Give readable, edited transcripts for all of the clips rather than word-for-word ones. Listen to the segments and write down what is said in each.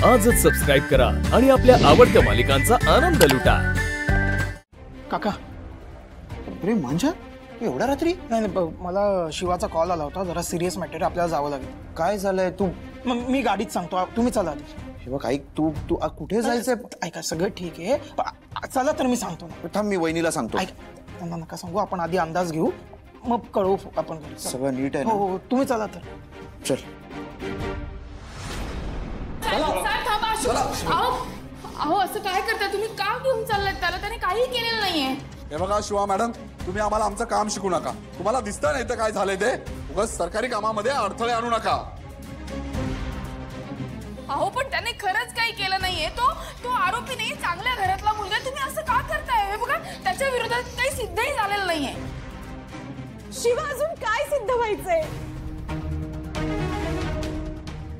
आजच सबस्क्राईब करा आणि आपल्या आवडत्या मालिकांचा आनंद लुटा। काका अरे मांजा एवढ्या रात्री? नाही मला शिवाचा कॉल आला होता, जरा सिरियस मॅटर, आपल्याला जावं लागेल। काय झालंय? तू मी गाडीत सांगतो, तुम्ही चला आधी। शिवा ऐक, तू तू कुठे जायचंय? ऐका सगळं ठीक आहे, चला तर मी सांगतो ना। थांब, मी वहिनीला सांगतो। ऐक, त्यांना नका सांगू, आपण आधी अंदाज घेऊ मग कळवू आपण घरी। सगळं नीट आहे ना? हो तुम्ही चला तर। चल अहो असं काय करताय तुम्ही? का घेऊन चाललात त्याला? त्याने काही केलेलं नाहीये। हे बघा शिवा मॅडम, तुम्ही आम्हाला आमचं काम शिकू नका। तुम्हाला दिसतं नाही तर काय झालंय ते? उगाच सरकारी कामामध्ये अडथळे आणू नका। अहो पण त्याने खरंच काही केलं नाहीये, तो आरोपी नाही, चांगल्या घरातला मुलगा। तुम्ही असं का करताय? हे बघा त्याच्या विरोधात काही सिद्धही झालेलं नाहीये। शिवा अजून काय सिद्ध व्हायचंय?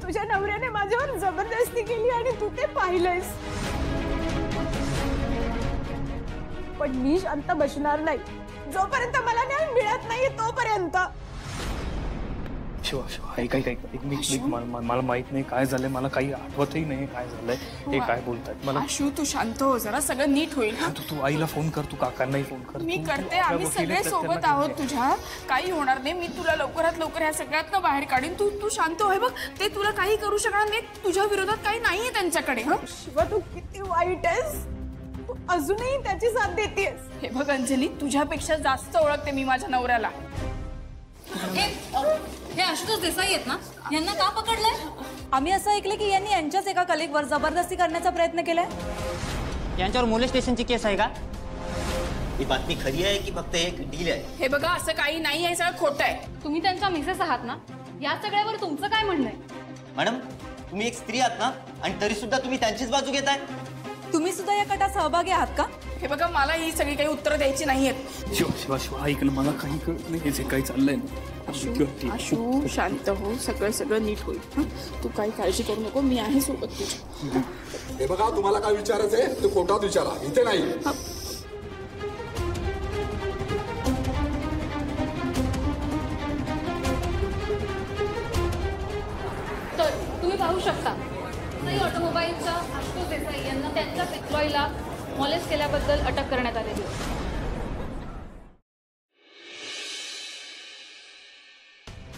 तुझ्या नवऱ्याने माझ्यावर जबरदस्ती केली आणि तू ते पाहिलंयस, पण मी शांत बसणार नाही जोपर्यंत मला न्याय मिळत नाही तोपर्यंत। शिवा ऐक मला माहित नाही काय झालंय, मला काही आठवतही नाही काय झालंय, हे काय बोलतात मला। आशू तू शांत हो जरा, सगळं नीट होईल। तू आईला फोन कर, तू काकांनाही फोन कर। मी करते, आम्ही सगळे सोबत आहोत तुझ्या, काही होणार नाही। मी तुला लवकरात लवकर ह्या सगळ्यातनं बाहेर काढीन। तू शांत हो। हे बघ ते तुला काही करू शकणार नाही, तुझ्या विरोधात काही नाहीये त्यांच्याकडे। शिवा तू किती वाईट आहेस, तू अजूनही त्याची साथ देतेस। हे बघ अंजली, तुझ्यापेक्षा जास्त ओळखते मी माझ्या नवऱ्याला। हे आशुतोष देसाई आहेत ना, यांना का पकडलंय? आम्ही असं ऐकलं की यांनी यांच्याच एका कलिगवर जबरदस्ती करण्याचा प्रयत्न केलाय। यांच्यावर मोलेस्टेशनची केस आहे का? ही बातमी खरी आहे की फक्त एक डील आहे? हे बघा असं काही नाही आहे, सगळं खोटं आहे। तुम्ही त्यांच्या मिसेस आहात ना, या सगळ्यावर तुमचं काय म्हणणं आहे? मॅडम तुम्ही एक स्त्री आहात ना, आणि तरी सुद्धा तुम्ही त्यांचीच बाजू घेताय? तुम्ही सुद्धा या कटात सहभागी आहात का? हे बघा मला ही सगळी काही उत्तरं द्यायची नाहीयेत। शिवा ऐक ना, मला काही कळत नाही जे काही चाललंय ना। आशू शांत हो, सगळं नीट होईल। तू काही काळजी करू नको, मी आहे सोबत तुझ्या। हे बघा तुम्हाला काय विचारायचंय ते कोर्टात विचारा, इथे नाही। तर तुम्ही पाहू शकता ऑटोमोबाईलच्या आशुतोष देसाई यांना त्यांच्याच एम्प्लॉईला मॉलेस्ट केल्याबद्दल अटक करण्यात आलेली आहे।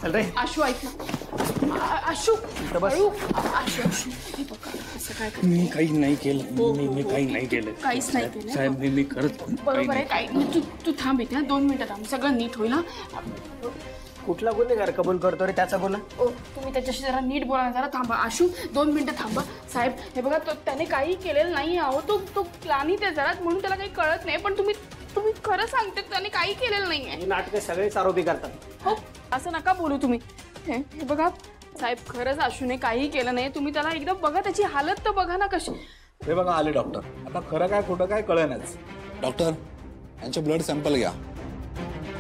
चल रे आशू ऐक ना, आशू आशू हे बघा असं काय करतो? मी काही नाही केलं, मी काही नाही केलं, काहीच नाही केलं साहेब। मी करत बरोबर आहे, काही तू थांब इथे 2 मिनिटं थांब, सगळं नीट होईल। कुठला गुन्हेगार कबूल करतो रे? त्याचा गुन्हा? तुम्ही त्याच्याशी जरा नीट बोला, जरा थांबा। आशू 2 मिनिटं थांबा। साहेब हे बघा त्याने काही केलेलं नाही। अहो तो प्लानित आहे जरा, म्हणून त्याला काही कळत नाही, पण तुम्ही खरं सांगते त्याने काही केलेलं नाहीये। नाटक सगळेच आरोपी करतात। हो असं नका बोलू तुम्ही। हे बघा साहेब, खरंच आशूने काही केलं नाही। तुम्ही त्याला एकदा बघा, त्याची हालत तर बघा ना कशी। हे बघा आले डॉक्टर, आता खरं काय खोटं काय कळेनाच। डॉक्टर यांचे ब्लड सॅम्पल घ्या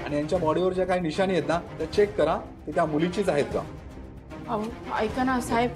आणि यांच्या बॉडीवर ज्या काही निशाणी आहेत ना त्या चेक करा, ते त्या मुलीचीच आहेत का? अहो ऐका ना साहेब,